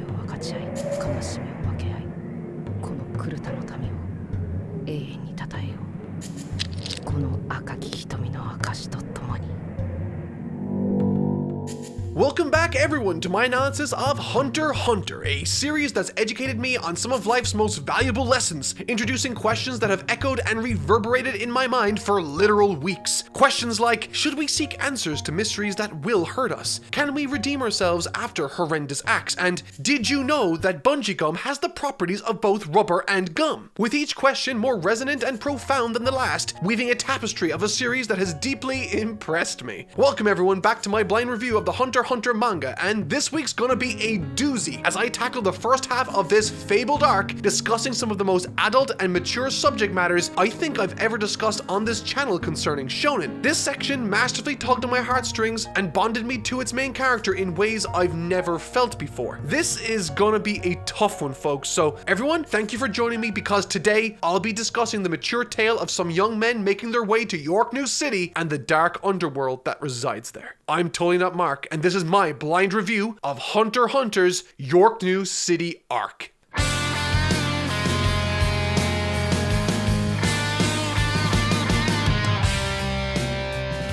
を分かち合い、悲しみを分け合い、このクルタの民を永遠に称えよう。この赤き瞳の証とともに。Welcome back everyone to my analysis of Hunter x Hunter, a series that's educated me on some of life's most valuable lessons, introducing questions that have echoed and reverberated in my mind for literal weeks. Questions like, should we seek answers to mysteries that will hurt us? Can we redeem ourselves after horrendous acts? And did you know that bungee gum has the properties of both rubber and gum? With each question more resonant and profound than the last, weaving a tapestry of a series that has deeply impressed me. Welcome everyone back to my blind review of the Hunter x Hunter manga, and this week's gonna be a doozy as I tackle the first half of this fabled arc, discussing some of the most adult and mature subject matters I think I've ever discussed on this channel concerning shonen. This section masterfully tugged on my heartstrings and bonded me to its main character in ways I've never felt before. This is gonna be a tough one, folks, so everyone, thank you for joining me, because today I'll be discussing the mature tale of some young men making their way to Yorknew City and the dark underworld that resides there. I'm totally not Mark, and this is my blind review of Hunter x Hunter's Yorknew City Arc.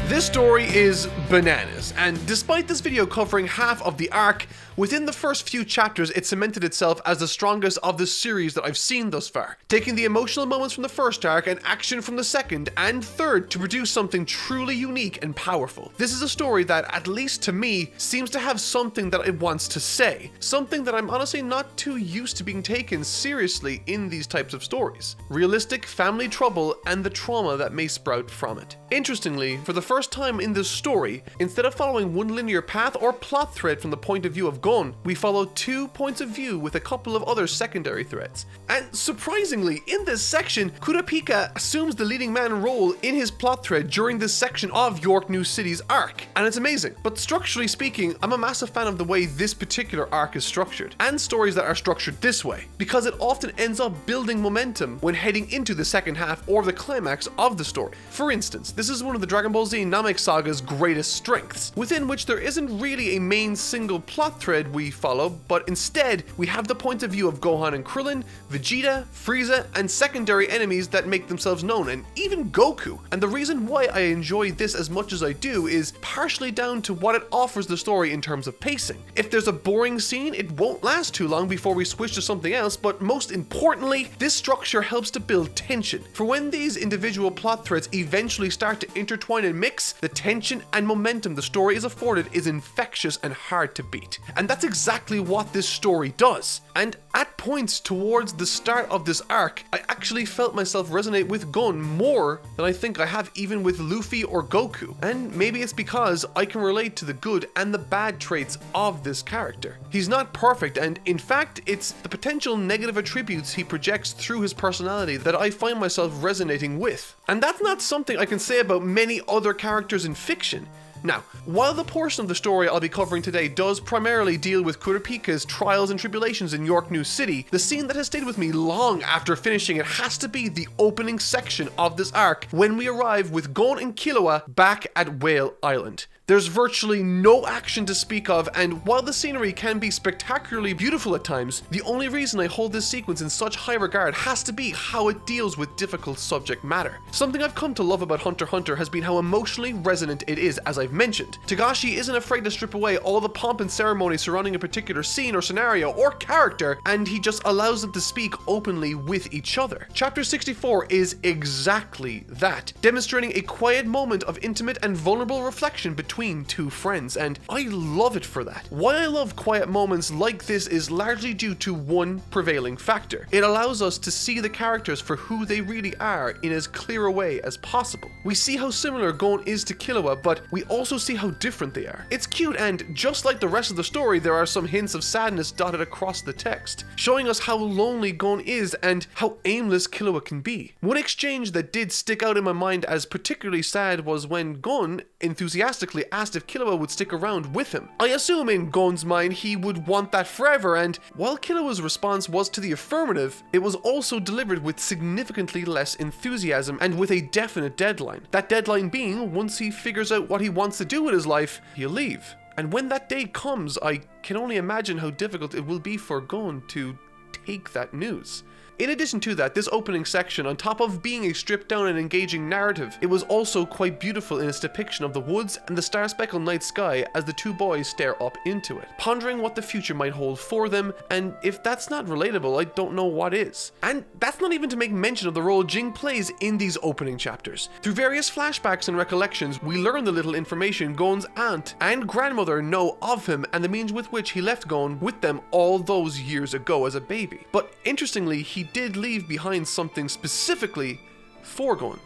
This story is bananas, and despite this video covering half of the arc, within the first few chapters it cemented itself as the strongest of the series that I've seen thus far, taking the emotional moments from the first arc and action from the second and third to produce something truly unique and powerful. This is a story that, at least to me, seems to have something that it wants to say, something that I'm honestly not too used to being taken seriously in these types of stories: realistic family trouble and the trauma that may sprout from it. Interestingly, for the first time in this story, instead of following one linear path or plot thread from the point of view of Gon, we follow 2 points of view with a couple of other secondary threads. And surprisingly, in this section, Kurapika assumes the leading man role in his plot thread during this section of Yorknew City's arc, and it's amazing. But structurally speaking, I'm a massive fan of the way this particular arc is structured, and stories that are structured this way, because it often ends up building momentum when heading into the second half or the climax of the story. For instance, this is one of the Dragon Ball Z Namek Saga's greatest strengths, within which there isn't really a main single plot thread we follow, but instead we have the point of view of Gohan and Krillin, Vegeta, Frieza, and secondary enemies that make themselves known, and even Goku. And the reason why I enjoy this as much as I do is partially down to what it offers the story in terms of pacing. If there's a boring scene, it won't last too long before we switch to something else, but most importantly, this structure helps to build tension. For when these individual plot threads eventually start to intertwine and mix, the tension and momentum the story is afforded is infectious and hard to beat. And that's exactly what this story does. And at points towards the start of this arc, I actually felt myself resonate with Gon more than I think I have even with Luffy or Goku. And maybe it's because I can relate to the good and the bad traits of this character. He's not perfect, and in fact, it's the potential negative attributes he projects through his personality that I find myself resonating with. And that's not something I can say about many other characters in fiction. Now, while the portion of the story I'll be covering today does primarily deal with Kurapika's trials and tribulations in Yorknew City, the scene that has stayed with me long after finishing it has to be the opening section of this arc, when we arrive with Gon and Killua back at Whale Island. There's virtually no action to speak of, and while the scenery can be spectacularly beautiful at times, the only reason I hold this sequence in such high regard has to be how it deals with difficult subject matter. Something I've come to love about Hunter x Hunter has been how emotionally resonant it is, as I've mentioned. Togashi isn't afraid to strip away all the pomp and ceremony surrounding a particular scene or scenario or character, and he just allows them to speak openly with each other. Chapter 64 is exactly that, demonstrating a quiet moment of intimate and vulnerable reflection between two friends, and I love it for that. Why I love quiet moments like this is largely due to one prevailing factor. It allows us to see the characters for who they really are in as clear a way as possible. We see how similar Gon is to Killua, but we also see how different they are. It's cute, and just like the rest of the story, there are some hints of sadness dotted across the text, showing us how lonely Gon is and how aimless Killua can be. One exchange that did stick out in my mind as particularly sad was when Gon enthusiastically asked if Killua would stick around with him. I assume in Gon's mind he would want that forever, and while Killua's response was to the affirmative, it was also delivered with significantly less enthusiasm and with a definite deadline. That deadline being, once he figures out what he wants to do with his life, he'll leave. And when that day comes, I can only imagine how difficult it will be for Gon to take that news. In addition to that, this opening section, on top of being a stripped down and engaging narrative, it was also quite beautiful in its depiction of the woods and the star-speckled night sky as the two boys stare up into it, pondering what the future might hold for them, and if that's not relatable, I don't know what is. And that's not even to make mention of the role Jing plays in these opening chapters. Through various flashbacks and recollections, we learn the little information Gon's aunt and grandmother know of him and the means with which he left Gon with them all those years ago as a baby. But interestingly, he did leave behind something specifically for Gon.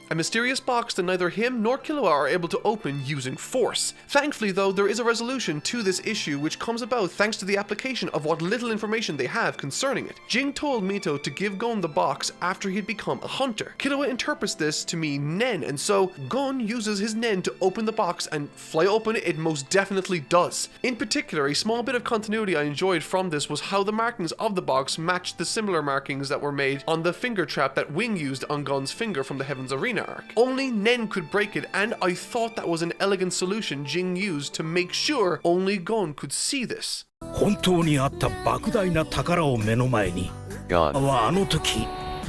A mysterious box that neither him nor Killua are able to open using force. Thankfully though, there is a resolution to this issue which comes about thanks to the application of what little information they have concerning it. Jing told Mito to give Gon the box after he had become a hunter. Killua interprets this to mean Nen, and so Gon uses his Nen to open the box, and fly open it most definitely does. In particular, a small bit of continuity I enjoyed from this was how the markings of the box matched the similar markings that were made on the finger trap that Wing used on Gon's finger from the Heaven's Arena arc. Only Nen could break it, and I thought that was an elegant solution Jing used to make sure only Gon could see this. 本当にあった莫大な宝を目の前に、あの時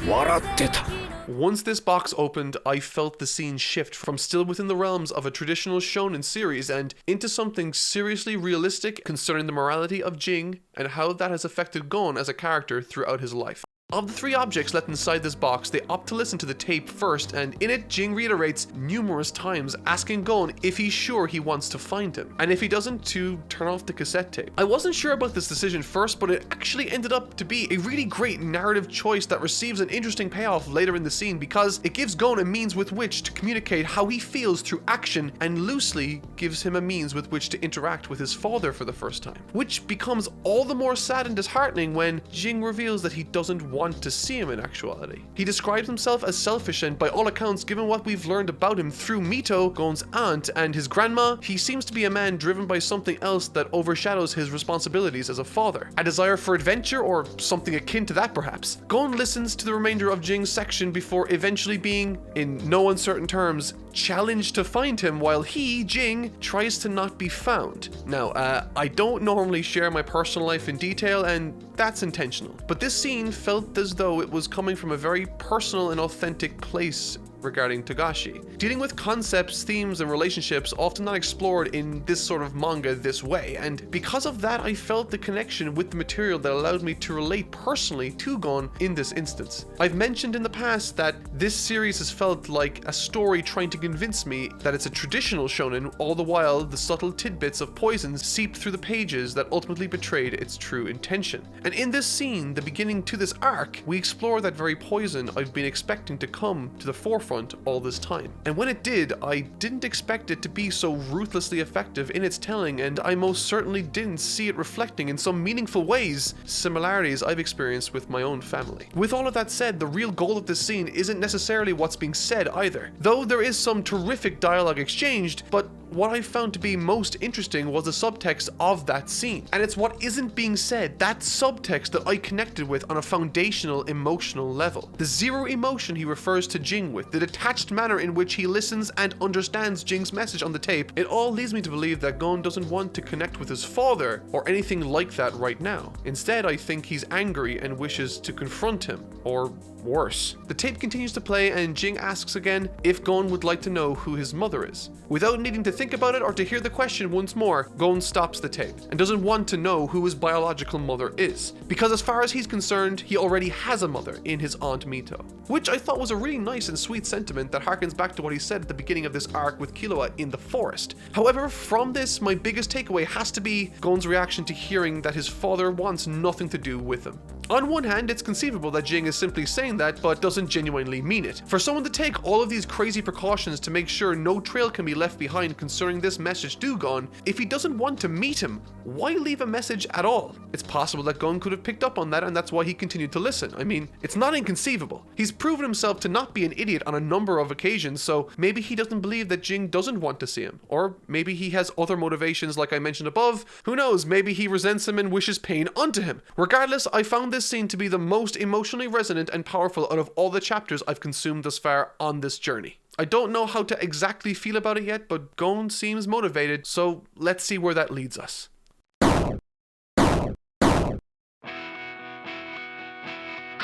笑ってた。 Once this box opened, I felt the scene shift from still within the realms of a traditional shonen series and into something seriously realistic concerning the morality of Jing and how that has affected Gon as a character throughout his life. Of the three objects left inside this box, they opt to listen to the tape first, and in it, Jing reiterates numerous times, asking Gon if he's sure he wants to find him, and if he doesn't, to turn off the cassette tape. I wasn't sure about this decision first, but it actually ended up to be a really great narrative choice that receives an interesting payoff later in the scene, because it gives Gon a means with which to communicate how he feels through action, and loosely gives him a means with which to interact with his father for the first time. Which becomes all the more sad and disheartening when Jing reveals that he doesn't want to see him in actuality. He describes himself as selfish, and by all accounts, given what we've learned about him through Mito, Gon's aunt, and his grandma, he seems to be a man driven by something else that overshadows his responsibilities as a father. A desire for adventure, or something akin to that perhaps. Gon listens to the remainder of Jing's section before eventually being, in no uncertain terms, challenged to find him, while he, Jing, tries to not be found. Now, I don't normally share my personal life in detail, and that's intentional. But this scene felt as though it was coming from a very personal and authentic place regarding Togashi, dealing with concepts, themes, and relationships often not explored in this sort of manga this way, and because of that I felt the connection with the material that allowed me to relate personally to Gon in this instance. I've mentioned in the past that this series has felt like a story trying to convince me that it's a traditional shonen, all the while the subtle tidbits of poison seeped through the pages that ultimately betrayed its true intention. And in this scene, the beginning to this arc, we explore that very poison I've been expecting to come to the forefront all this time. And when it did, I didn't expect it to be so ruthlessly effective in its telling, and I most certainly didn't see it reflecting in some meaningful ways similarities I've experienced with my own family. With all of that said, the real goal of this scene isn't necessarily what's being said either, though there is some terrific dialogue exchanged, but what I found to be most interesting was the subtext of that scene. And it's what isn't being said, that subtext, that I connected with on a foundational emotional level. The zero emotion he refers to Jing with, the detached manner in which he listens and understands Jing's message on the tape, it all leads me to believe that Gon doesn't want to connect with his father or anything like that right now. Instead, I think he's angry and wishes to confront him, or worse. The tape continues to play, and Jing asks again if Gon would like to know who his mother is. Without needing to think about it or to hear the question once more, Gon stops the tape and doesn't want to know who his biological mother is, because as far as he's concerned, he already has a mother in his Aunt Mito, which I thought was a really nice and sweet sentiment that harkens back to what he said at the beginning of this arc with Killua in the forest. However, from this, my biggest takeaway has to be Gon's reaction to hearing that his father wants nothing to do with him. On one hand, it's conceivable that Jing is simply saying that, but doesn't genuinely mean it. For someone to take all of these crazy precautions to make sure no trail can be left behind concerning this message to Gon, if he doesn't want to meet him, why leave a message at all? It's possible that Gon could have picked up on that, and that's why he continued to listen. I mean, it's not inconceivable. He's proven himself to not be an idiot on a number of occasions, so maybe he doesn't believe that Jing doesn't want to see him. Or maybe he has other motivations like I mentioned above. Who knows, maybe he resents him and wishes pain unto him. Regardless, I found this scene to be the most emotionally resonant and powerful out of all the chapters I've consumed thus far on this journey. I don't know how to exactly feel about it yet, but Gon seems motivated, so let's see where that leads us.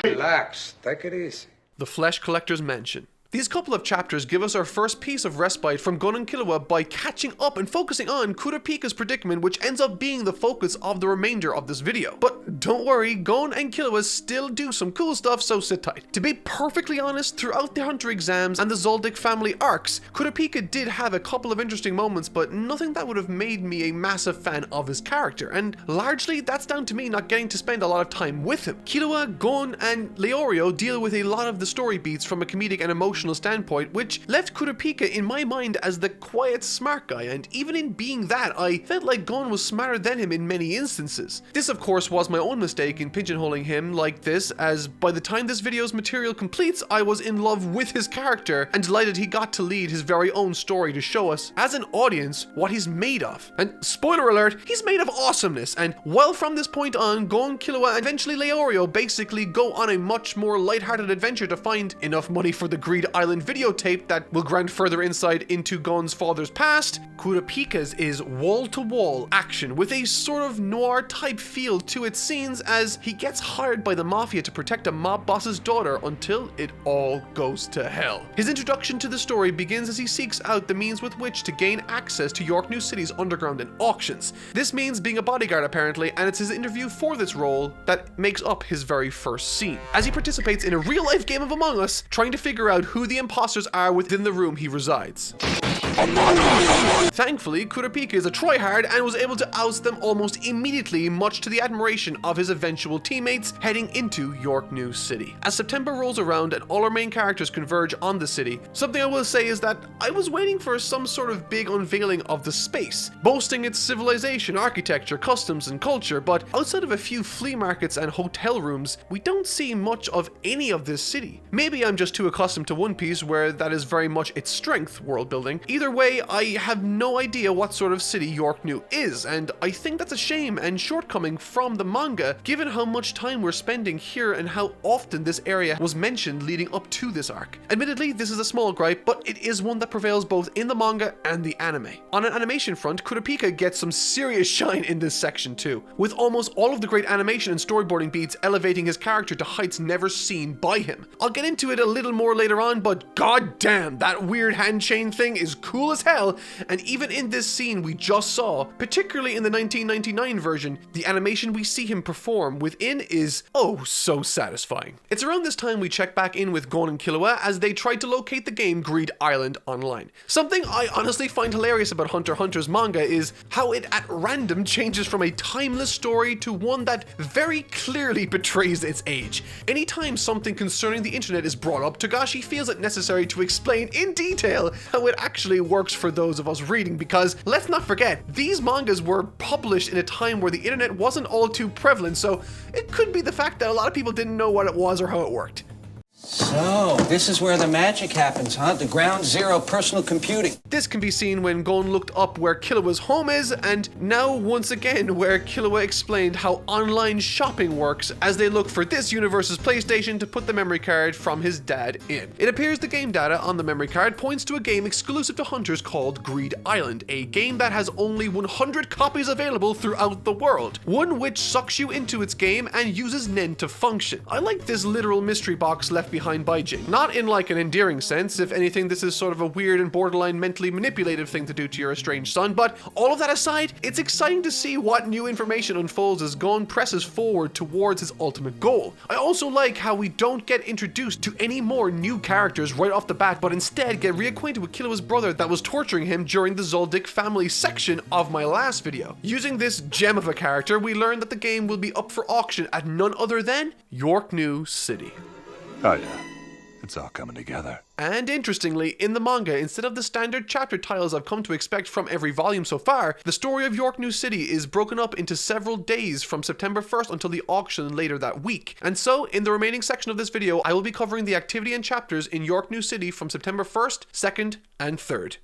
Relax, take it easy. The Flesh Collector's Mansion. These couple of chapters give us our first piece of respite from Gon and Killua by catching up and focusing on Kurapika's predicament, which ends up being the focus of the remainder of this video. But don't worry, Gon and Killua still do some cool stuff, so sit tight. To be perfectly honest, throughout the Hunter exams and the Zoldyck family arcs, Kurapika did have a couple of interesting moments, but nothing that would have made me a massive fan of his character, and largely that's down to me not getting to spend a lot of time with him. Killua, Gon, and Leorio deal with a lot of the story beats from a comedic and emotional standpoint, which left Kurapika in my mind as the quiet smart guy, and even in being that, I felt like Gon was smarter than him in many instances. This of course was my own mistake in pigeonholing him like this, as by the time this video's material completes, I was in love with his character and delighted he got to lead his very own story to show us, as an audience, what he's made of. And spoiler alert, he's made of awesomeness, and while from this point on, Gon, Killua, and eventually Leorio basically go on a much more lighthearted adventure to find enough money for the Greed Island videotape that will grant further insight into Gon's father's past, Kurapika's is wall-to-wall action with a sort of noir-type feel to its scenes as he gets hired by the mafia to protect a mob boss's daughter until it all goes to hell. His introduction to the story begins as he seeks out the means with which to gain access to Yorknew City's underground and auctions. This means being a bodyguard apparently, and it's his interview for this role that makes up his very first scene, as he participates in a real-life game of Among Us, trying to figure out who the imposters are within the room he resides. Thankfully, Kurapika is a tryhard and was able to oust them almost immediately, much to the admiration of his eventual teammates heading into Yorknew City. As September rolls around and all our main characters converge on the city, something I will say is that I was waiting for some sort of big unveiling of the space, boasting its civilization, architecture, customs, and culture, but outside of a few flea markets and hotel rooms, we don't see much of any of this city. Maybe I'm just too accustomed to One Piece, where that is very much its strength, world building. Either way, I have no idea what sort of city Yorknew is, and I think that's a shame and shortcoming from the manga, given how much time we're spending here and how often this area was mentioned leading up to this arc. Admittedly, this is a small gripe, but it is one that prevails both in the manga and the anime. On an animation front, Kurapika gets some serious shine in this section too, with almost all of the great animation and storyboarding beats elevating his character to heights never seen by him. I'll get into it a little more later on, but goddamn, that weird hand chain thing is cool as hell, and even in this scene we just saw, particularly in the 1999 version, the animation we see him perform within is oh so satisfying. It's around this time we check back in with Gon and Killua as they try to locate the game Greed Island online. Something I honestly find hilarious about Hunter x Hunter's manga is how it at random changes from a timeless story to one that very clearly betrays its age. Anytime something concerning the internet is brought up, Togashi feels it necessary to explain in detail how it actually works for those of us reading, because let's not forget, these mangas were published in a time where the internet wasn't all too prevalent, so it could be the fact that a lot of people didn't know what it was or how it worked. So, this is where the magic happens, huh? The ground zero personal computing. This can be seen when Gon looked up where Killua's home is, and now once again where Killua explained how online shopping works as they look for this universe's PlayStation to put the memory card from his dad in. It appears the game data on the memory card points to a game exclusive to hunters called Greed Island, a game that has only 100 copies available throughout the world, one which sucks you into its game and uses Nen to function. I like this literal mystery box left behind by Jing. Not in like an endearing sense, if anything this is sort of a weird and borderline mentally manipulative thing to do to your estranged son, but all of that aside, it's exciting to see what new information unfolds as Gon presses forward towards his ultimate goal. I also like how we don't get introduced to any more new characters right off the bat, but instead get reacquainted with Killua's brother that was torturing him during the Zoldyck family section of my last video. Using this gem of a character, we learn that the game will be up for auction at none other than Yorknew City. Oh yeah, it's all coming together. And interestingly, in the manga, instead of the standard chapter titles I've come to expect from every volume so far, the story of Yorknew City is broken up into several days from September 1st until the auction later that week. And so, in the remaining section of this video, I will be covering the activity and chapters in Yorknew City from September 1st, 2nd, and 3rd.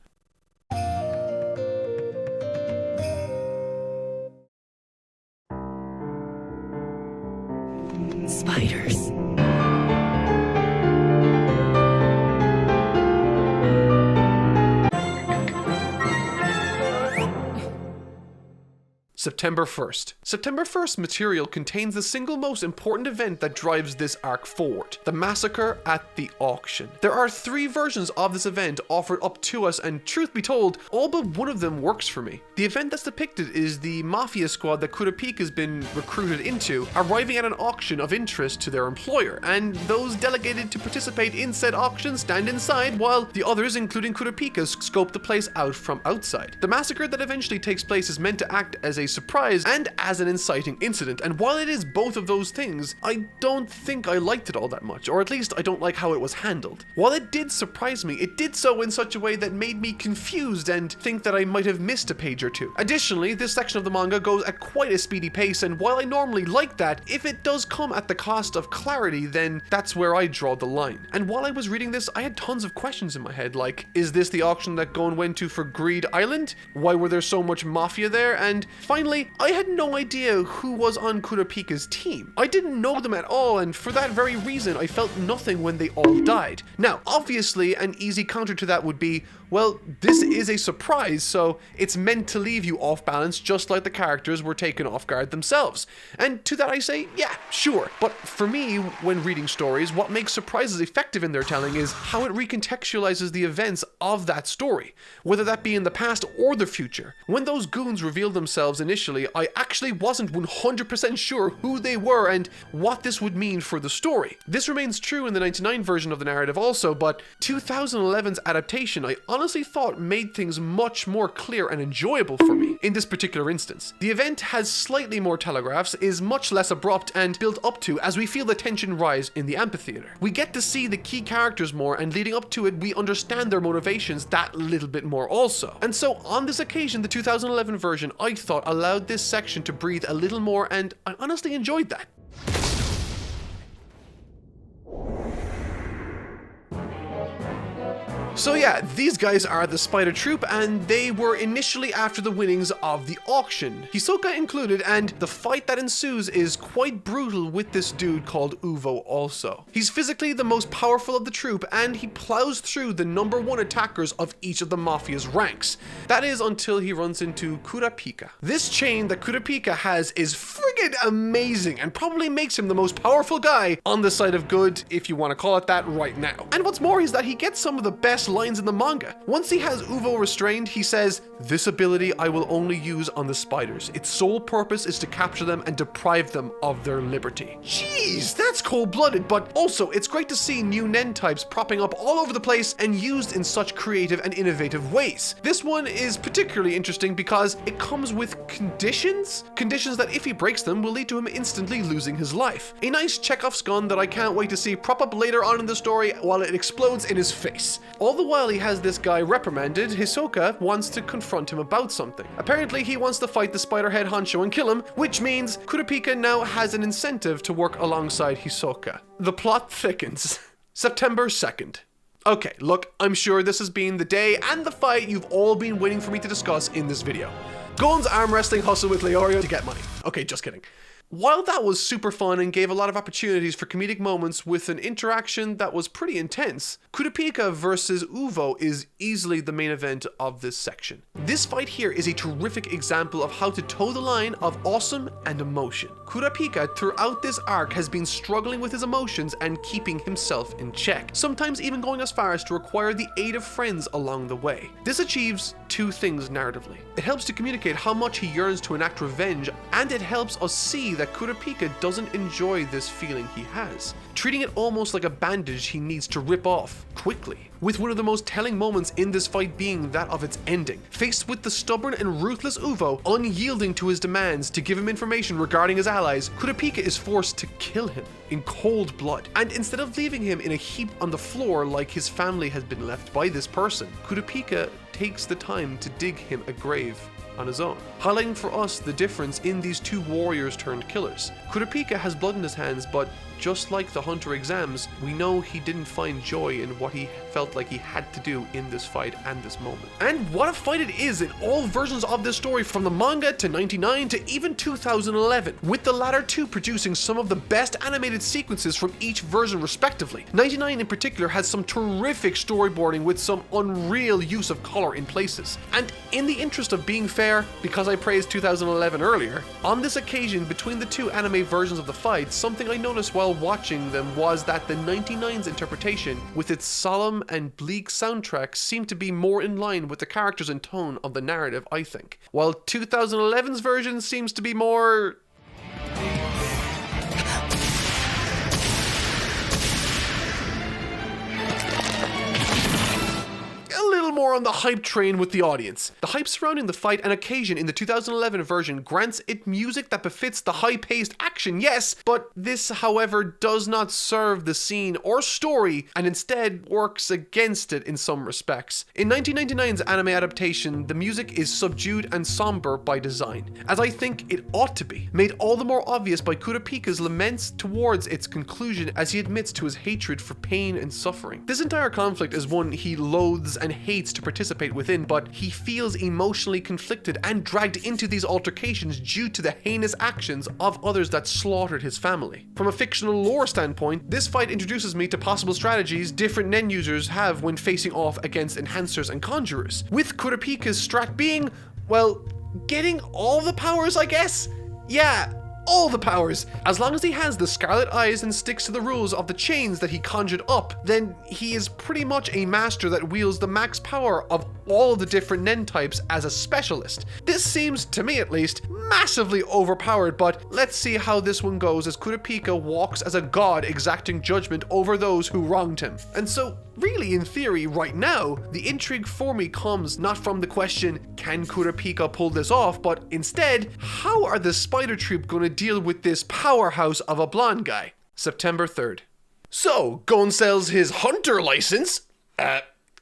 Spiders. September 1st. September 1st material contains the single most important event that drives this arc forward, the massacre at the auction. There are 3 versions of this event offered up to us, and truth be told, all but one of them works for me. The event that's depicted is the mafia squad that Kurapika has been recruited into, arriving at an auction of interest to their employer, and those delegated to participate in said auction stand inside while the others, including Kurapika, scope the place out from outside. The massacre that eventually takes place is meant to act as a surprise and as an inciting incident, and while it is both of those things, I don't think I liked it all that much, or at least I don't like how it was handled. While it did surprise me, it did so in such a way that made me confused and think that I might have missed a page or two. Additionally, this section of the manga goes at quite a speedy pace, and while I normally like that, if it does come at the cost of clarity, then that's where I draw the line. And while I was reading this, I had tons of questions in my head, like, is this the auction that Gon went to for Greed Island? Why were there so much mafia there? And finally, I had no idea who was on Kurapika's team. I didn't know them at all, and for that very reason, I felt nothing when they all died. Now, obviously, an easy counter to that would be, well, this is a surprise, so it's meant to leave you off balance just like the characters were taken off guard themselves. And to that I say, yeah, sure. But for me, when reading stories, what makes surprises effective in their telling is how it recontextualizes the events of that story, whether that be in the past or the future. When those goons revealed themselves initially, I actually wasn't 100% sure who they were and what this would mean for the story. This remains true in the 99 version of the narrative also, but 2011's adaptation I honestly thought made things much more clear and enjoyable for me in this particular instance. The event has slightly more telegraphs, is much less abrupt and built up to as we feel the tension rise in the amphitheater. We get to see the key characters more, and leading up to it we understand their motivations that little bit more also. And so on this occasion, the 2011 version I thought allowed this section to breathe a little more, and I honestly enjoyed that. So yeah, these guys are the Spider Troupe, and they were initially after the winnings of the auction, Hisoka included, and the fight that ensues is quite brutal with this dude called Uvo also. He's physically the most powerful of the troupe, and he plows through the #1 attackers of each of the mafia's ranks. That is until he runs into Kurapika. This chain that Kurapika has is friggin' amazing, and probably makes him the most powerful guy on the side of good, if you want to call it that, right now. And what's more is that he gets some of the best lines in the manga. Once he has Uvo restrained, he says, "This ability I will only use on the spiders. Its sole purpose is to capture them and deprive them of their liberty." Jeez, that's cold-blooded, but also it's great to see new Nen types propping up all over the place and used in such creative and innovative ways. This one is particularly interesting because it comes with conditions that if he breaks them will lead to him instantly losing his life. A nice Chekhov's gun that I can't wait to see prop up later on in the story while it explodes in his face. All the while he has this guy reprimanded, Hisoka wants to confront him about something. Apparently he wants to fight the Spider-Head Honcho and kill him, which means Kurapika now has an incentive to work alongside Hisoka. The plot thickens. September 2nd. Okay, look, I'm sure this has been the day and the fight you've all been waiting for me to discuss in this video. Gon's arm wrestling hustle with Leorio to get money. Okay, just kidding. While that was super fun and gave a lot of opportunities for comedic moments with an interaction that was pretty intense, Kurapika versus Uvo is easily the main event of this section. This fight here is a terrific example of how to toe the line of awesome and emotion. Kurapika throughout this arc has been struggling with his emotions and keeping himself in check, sometimes even going as far as to require the aid of friends along the way. This achieves 2 things narratively. It helps to communicate how much he yearns to enact revenge, and it helps us see that Kurapika doesn't enjoy this feeling he has, treating it almost like a bandage he needs to rip off quickly. With one of the most telling moments in this fight being that of its ending. Faced with the stubborn and ruthless Uvo, unyielding to his demands to give him information regarding his allies, Kurapika is forced to kill him in cold blood. And instead of leaving him in a heap on the floor like his family has been left by this person, Kurapika takes the time to dig him a grave on his own, highlighting for us the difference in these 2 warriors turned killers. Kurapika has blood in his hands, but just like the Hunter exams, we know he didn't find joy in what he felt like he had to do in this fight and this moment. And what a fight it is in all versions of this story, from the manga to 99 to even 2011, with the latter 2 producing some of the best animated sequences from each version respectively. 99 in particular has some terrific storyboarding with some unreal use of color in places. And in the interest of being fair fair, because I praised 2011 earlier, on this occasion between the two anime versions of the fight, something I noticed while watching them was that the 99's interpretation, with its solemn and bleak soundtrack, seemed to be more in line with the characters and tone of the narrative, I think, while 2011's version seems to be more... more on the hype train with the audience. The hype surrounding the fight and occasion in the 2011 version grants it music that befits the high-paced action, yes, but this, however, does not serve the scene or story and instead works against it in some respects. In 1999's anime adaptation, the music is subdued and somber by design, as I think it ought to be, made all the more obvious by Kurapika's laments towards its conclusion as he admits to his hatred for pain and suffering. This entire conflict is one he loathes and hates to participate within, but he feels emotionally conflicted and dragged into these altercations due to the heinous actions of others that slaughtered his family. From a fictional lore standpoint, this fight introduces me to possible strategies different Nen users have when facing off against enhancers and conjurers, with Kurapika's strat being, well, getting all the powers, I guess? Yeah, all the powers. As long as he has the scarlet eyes and sticks to the rules of the chains that he conjured up, then he is pretty much a master that wields the max power of all the different Nen types as a specialist. This seems, to me at least, massively overpowered, but let's see how this one goes as Kurapika walks as a god exacting judgment over those who wronged him. And so, really, in theory, right now, the intrigue for me comes not from the question, can Kurapika pull this off, but instead, how are the Spider Troupe going to deal with this powerhouse of a blonde guy? September 3rd. So, Gon sells his hunter license?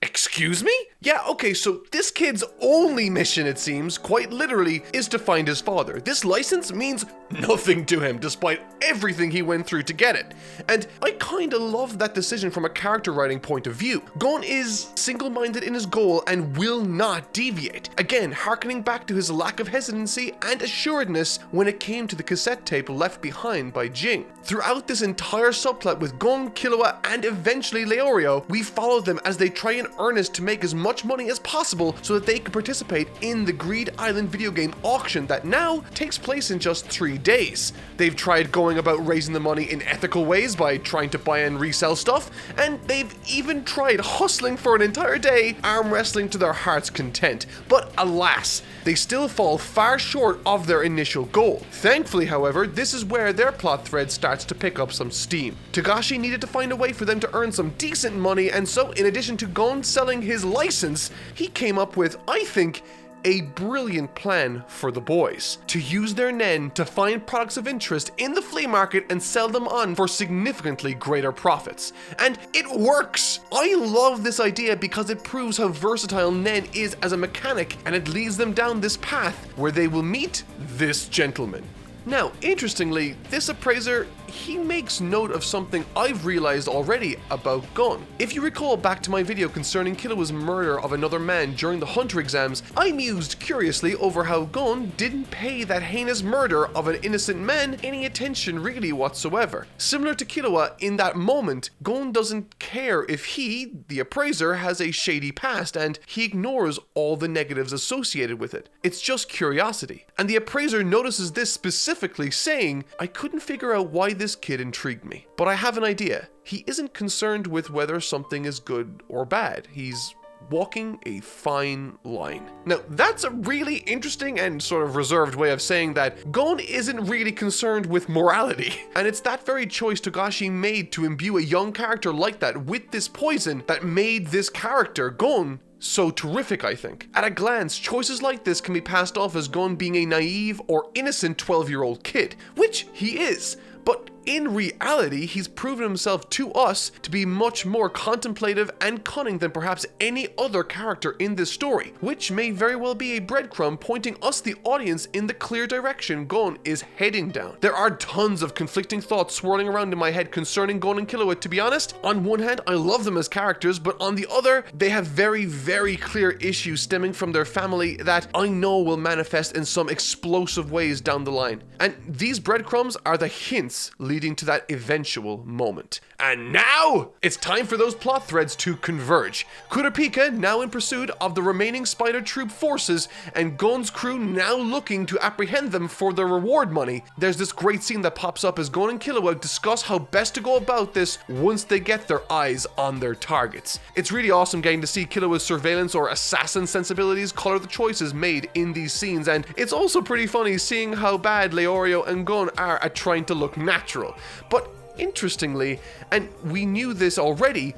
Excuse me? Yeah, okay, so this kid's only mission, it seems, quite literally, is to find his father. This license means nothing to him, despite everything he went through to get it. And I kinda love that decision from a character writing point of view. Gon is single-minded in his goal and will not deviate. Again, harkening back to his lack of hesitancy and assuredness when it came to the cassette tape left behind by Jing. Throughout this entire subplot with Gon, Killua, and eventually Leorio, we follow them as they try in earnest to make as much money as possible so that they can participate in the Greed Island video game auction that now takes place in just 3 days. They've tried going about raising the money in ethical ways by trying to buy and resell stuff, and they've even tried hustling for an entire day, arm wrestling to their heart's content. But alas, they still fall far short of their initial goal. Thankfully, however, this is where their plot thread starts to pick up some steam. Togashi needed to find a way for them to earn some decent money, and so in addition to Gon selling his license, he came up with, I think, a brilliant plan for the boys. To use their Nen to find products of interest in the flea market and sell them on for significantly greater profits. And it works! I love this idea because it proves how versatile Nen is as a mechanic, and it leads them down this path where they will meet this gentleman. Now, interestingly, this appraiser, he makes note of something I've realized already about Gon. If you recall back to my video concerning Killua's murder of another man during the Hunter exams, I mused curiously over how Gon didn't pay that heinous murder of an innocent man any attention really whatsoever. Similar to Killua, in that moment, Gon doesn't care if he, the appraiser, has a shady past, and he ignores all the negatives associated with it. It's just curiosity. And the appraiser notices this specifically, saying, I couldn't figure out why this kid intrigued me, but I have an idea. He isn't concerned with whether something is good or bad. He's walking a fine line. Now, that's a really interesting and sort of reserved way of saying that Gon isn't really concerned with morality. And it's that very choice Togashi made to imbue a young character like that with this poison that made this character, Gon, so terrific, I think. At a glance, choices like this can be passed off as Gon being a naive or innocent 12-year-old kid, which he is. But in reality, he's proven himself to us to be much more contemplative and cunning than perhaps any other character in this story, which may very well be a breadcrumb pointing us, the audience, in the clear direction Gon is heading down. There are tons of conflicting thoughts swirling around in my head concerning Gon and Killua, to be honest. On one hand, I love them as characters, but on the other, they have very, very clear issues stemming from their family that I know will manifest in some explosive ways down the line. And these breadcrumbs are the hints leading leading to that eventual moment. And now, it's time for those plot threads to converge. Kurapika now in pursuit of the remaining Spider Troupe forces, and Gon's crew now looking to apprehend them for their reward money. There's this great scene that pops up as Gon and Killua discuss how best to go about this once they get their eyes on their targets. It's really awesome getting to see Killua's surveillance or assassin sensibilities color the choices made in these scenes, and it's also pretty funny seeing how bad Leorio and Gon are at trying to look natural. But interestingly, and we knew this already,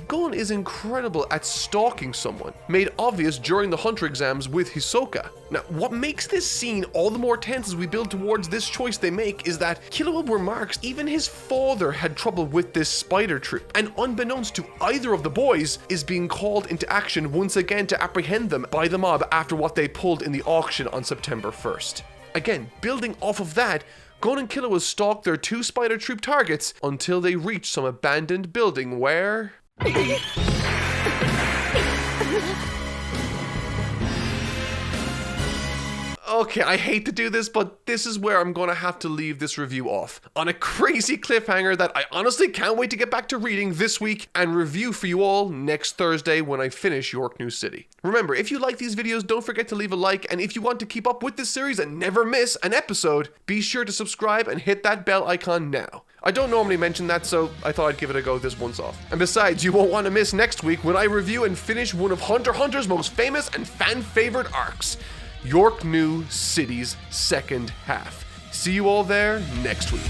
Gon is incredible at stalking someone, made obvious during the Hunter exams with Hisoka. Now, what makes this scene all the more tense as we build towards this choice they make is that Killua remarks even his father had trouble with this spider troupe, and unbeknownst to either of the boys, is being called into action once again to apprehend them by the mob after what they pulled in the auction on September 1st. Again, building off of that, Gon and Killua stalk their two spider troupe targets until they reach some abandoned building where... Okay, I hate to do this, but this is where I'm gonna have to leave this review off. On a crazy cliffhanger that I honestly can't wait to get back to reading this week and review for you all next Thursday when I finish Yorknew City. Remember, if you like these videos, don't forget to leave a like, and if you want to keep up with this series and never miss an episode, be sure to subscribe and hit that bell icon now. I don't normally mention that, so I thought I'd give it a go this once off. And besides, you won't want to miss next week when I review and finish one of Hunter x Hunter's most famous and fan-favorite arcs, Yorknew City's second half. See you all there next week.